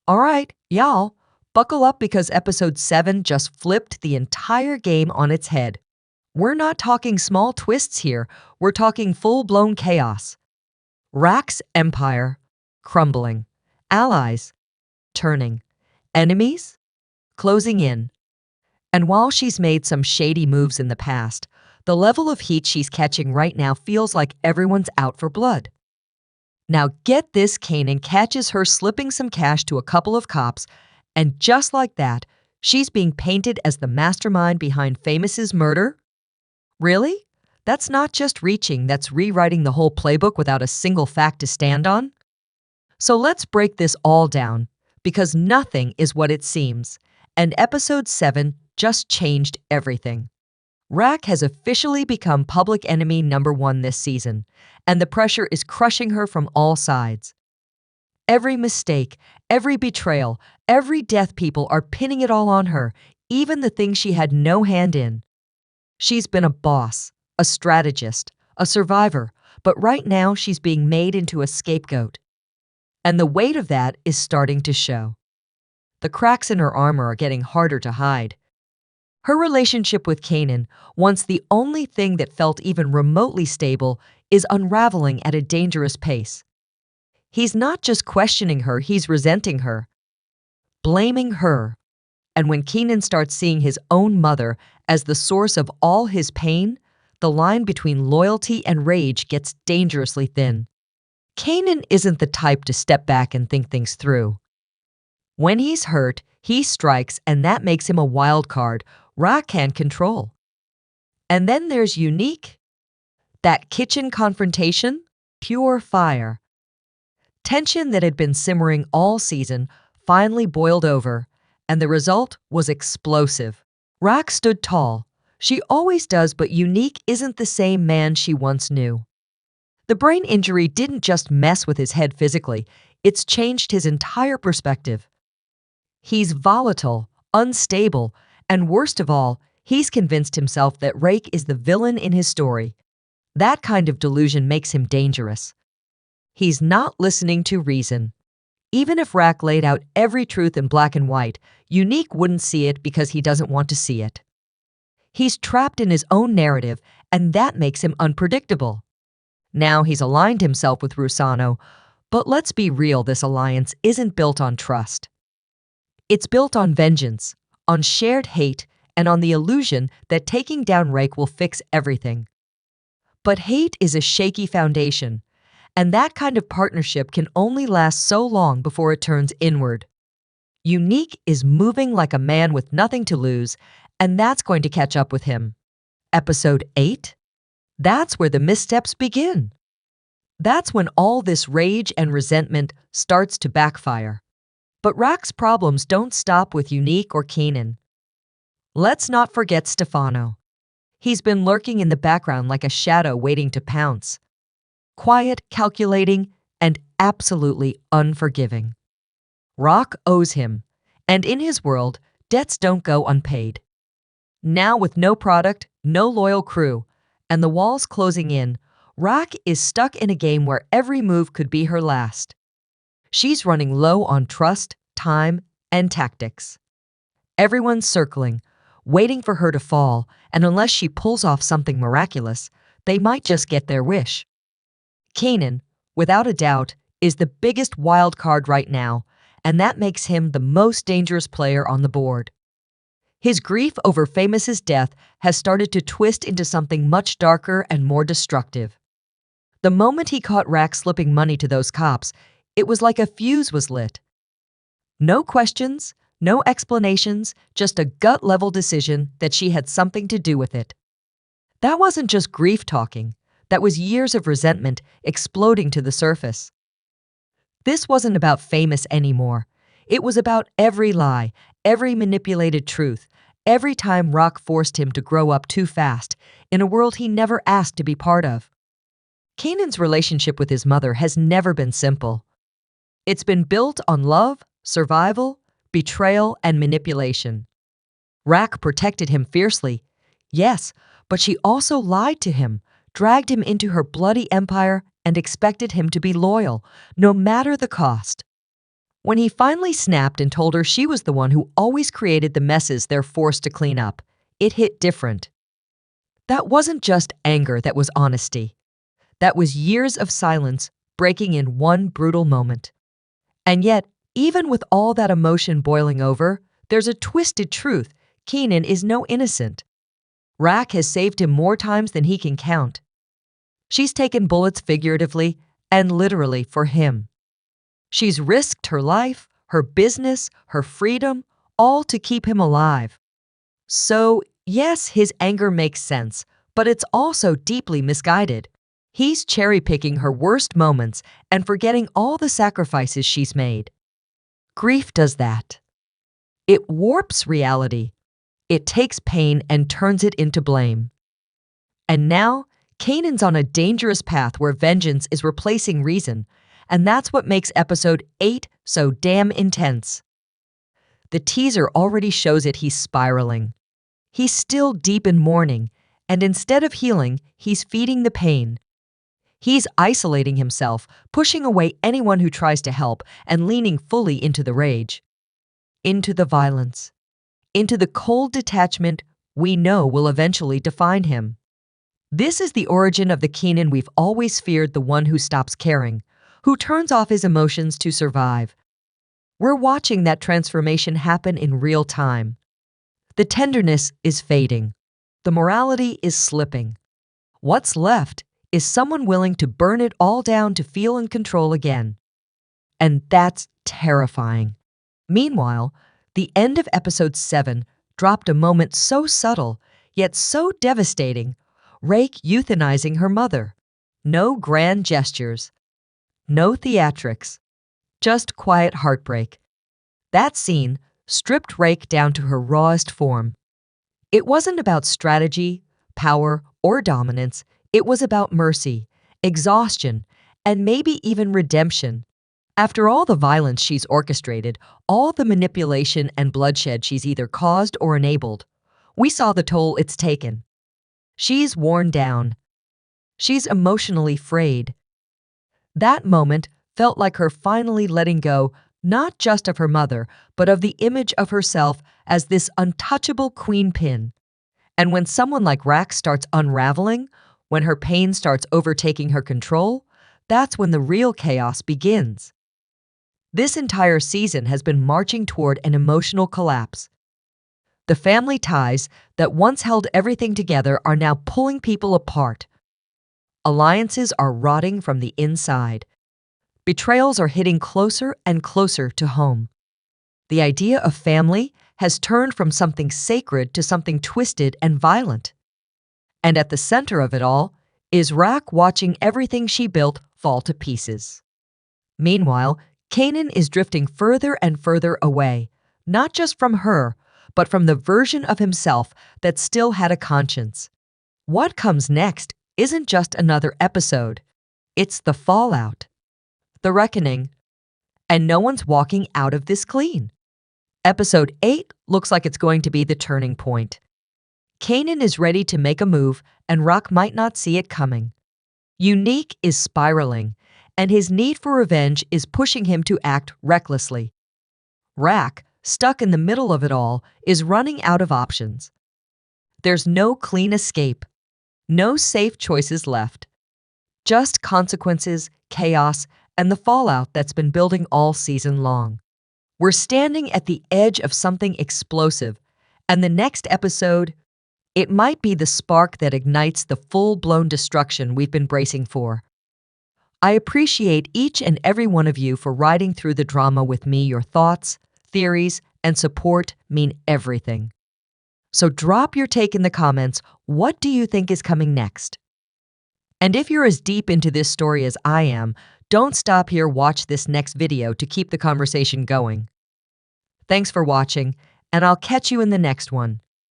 All right, y'all, buckle up because episode 7 just flipped the entire game on its head. We're not talking small twists here, we're talking full blown chaos. Rack's empire crumbling, allies turning, enemies closing in. And while she's made some shady moves in the past, the level of heat she's catching right now feels like everyone's out for blood. Now get this, Kanan catches her slipping some cash to a couple of cops, and just like that, she's being painted as the mastermind behind Famous's murder? Really? That's not just reaching, that's rewriting the whole playbook without a single fact to stand on? So let's break this all down, because nothing is what it seems, and episode 7 just changed everything. Rack has officially become public enemy number 1 this season, and the pressure is crushing her from all sides. Every mistake, every betrayal, every death, people are pinning it all on her, even the things she had no hand in. She's been a boss, a strategist, a survivor, but right now she's being made into a scapegoat. And the weight of that is starting to show. The cracks in her armor are getting harder to hide. Her relationship with Kanan, once the only thing that felt even remotely stable, is unraveling at a dangerous pace. He's not just questioning her, he's resenting her, blaming her. And when Kanan starts seeing his own mother as the source of all his pain, the line between loyalty and rage gets dangerously thin. Kanan isn't the type to step back and think things through. When he's hurt, he strikes, and that makes him a wild card Rack can't control. And then there's Unique. That kitchen confrontation, pure fire. Tension that had been simmering all season finally boiled over, and the result was explosive. Rack stood tall. She always does, but Unique isn't the same man she once knew. The brain injury didn't just mess with his head physically, it's changed his entire perspective. He's volatile, unstable, and worst of all, he's convinced himself that Rake is the villain in his story. That kind of delusion makes him dangerous. He's not listening to reason. Even if Rack laid out every truth in black and white, Unique wouldn't see it because he doesn't want to see it. He's trapped in his own narrative, and that makes him unpredictable. Now he's aligned himself with Rusano, but let's be real, this alliance isn't built on trust. It's built on vengeance, on shared hate, and on the illusion that taking down Rake will fix everything. But hate is a shaky foundation, and that kind of partnership can only last so long before it turns inward. Unique is moving like a man with nothing to lose, and that's going to catch up with him. Episode 8? That's where the missteps begin. That's when all this rage and resentment starts to backfire. But Rack's problems don't stop with Unique or Kanan. Let's not forget Stefano. He's been lurking in the background like a shadow waiting to pounce. Quiet, calculating, and absolutely unforgiving. Rock owes him, and in his world, debts don't go unpaid. Now with no product, no loyal crew, and the walls closing in, Rock is stuck in a game where every move could be her last. She's running low on trust, time, and tactics. Everyone's circling, waiting for her to fall, and unless she pulls off something miraculous, they might just get their wish. Kanan, without a doubt, is the biggest wild card right now, and that makes him the most dangerous player on the board. His grief over Famous's death has started to twist into something much darker and more destructive. The moment he caught Rack slipping money to those cops, it was like a fuse was lit. No questions, no explanations, just a gut-level decision that she had something to do with it. That wasn't just grief talking. That was years of resentment exploding to the surface. This wasn't about Famous anymore. It was about every lie, every manipulated truth, every time Rock forced him to grow up too fast in a world he never asked to be part of. Kanan's relationship with his mother has never been simple. It's been built on love, survival, betrayal, and manipulation. Rack protected him fiercely, yes, but she also lied to him, dragged him into her bloody empire, and expected him to be loyal, no matter the cost. When he finally snapped and told her she was the one who always created the messes they're forced to clean up, it hit different. That wasn't just anger, that was honesty. That was years of silence breaking in one brutal moment. And yet, even with all that emotion boiling over, there's a twisted truth. Kanan is no innocent. Rack has saved him more times than he can count. She's taken bullets figuratively and literally for him. She's risked her life, her business, her freedom, all to keep him alive. So, yes, his anger makes sense, but it's also deeply misguided. He's cherry-picking her worst moments and forgetting all the sacrifices she's made. Grief does that. It warps reality. It takes pain and turns it into blame. And now, Kanan's on a dangerous path where vengeance is replacing reason, and that's what makes episode 8 so damn intense. The teaser already shows it. He's spiraling. He's still deep in mourning, and instead of healing, he's feeding the pain. He's isolating himself, pushing away anyone who tries to help, and leaning fully into the rage, into the violence, into the cold detachment we know will eventually define him. This is the origin of the Kanan we've always feared, the one who stops caring, who turns off his emotions to survive. We're watching that transformation happen in real time. The tenderness is fading. The morality is slipping. What's left is someone willing to burn it all down to feel in control again. And that's terrifying. Meanwhile, the end of episode 7 dropped a moment so subtle, yet so devastating. Rake euthanizing her mother. No grand gestures. No theatrics. Just quiet heartbreak. That scene stripped Rake down to her rawest form. It wasn't about strategy, power, or dominance. It was about mercy, exhaustion, and maybe even redemption. After all the violence she's orchestrated, all the manipulation and bloodshed she's either caused or enabled, we saw the toll it's taken. She's worn down. She's emotionally frayed. That moment felt like her finally letting go, not just of her mother, but of the image of herself as this untouchable queen pin. And when someone like Rack starts unraveling, when her pain starts overtaking her control, that's when the real chaos begins. This entire season has been marching toward an emotional collapse. The family ties that once held everything together are now pulling people apart. Alliances are rotting from the inside. Betrayals are hitting closer and closer to home. The idea of family has turned from something sacred to something twisted and violent. And at the center of it all is Rack watching everything she built fall to pieces. Meanwhile, Kanan is drifting further and further away, not just from her, but from the version of himself that still had a conscience. What comes next isn't just another episode. It's the fallout, the reckoning, and no one's walking out of this clean. Episode 8 looks like it's going to be the turning point. Kanan is ready to make a move, and Rack might not see it coming. Unique is spiraling, and his need for revenge is pushing him to act recklessly. Rack, stuck in the middle of it all, is running out of options. There's no clean escape, no safe choices left. Just consequences, chaos, and the fallout that's been building all season long. We're standing at the edge of something explosive, and the next episode, it might be the spark that ignites the full-blown destruction we've been bracing for. I appreciate each and every one of you for riding through the drama with me. Your thoughts, theories, and support mean everything. So drop your take in the comments. What do you think is coming next? And if you're as deep into this story as I am, don't stop here. Watch this next video to keep the conversation going. Thanks for watching, and I'll catch you in the next one.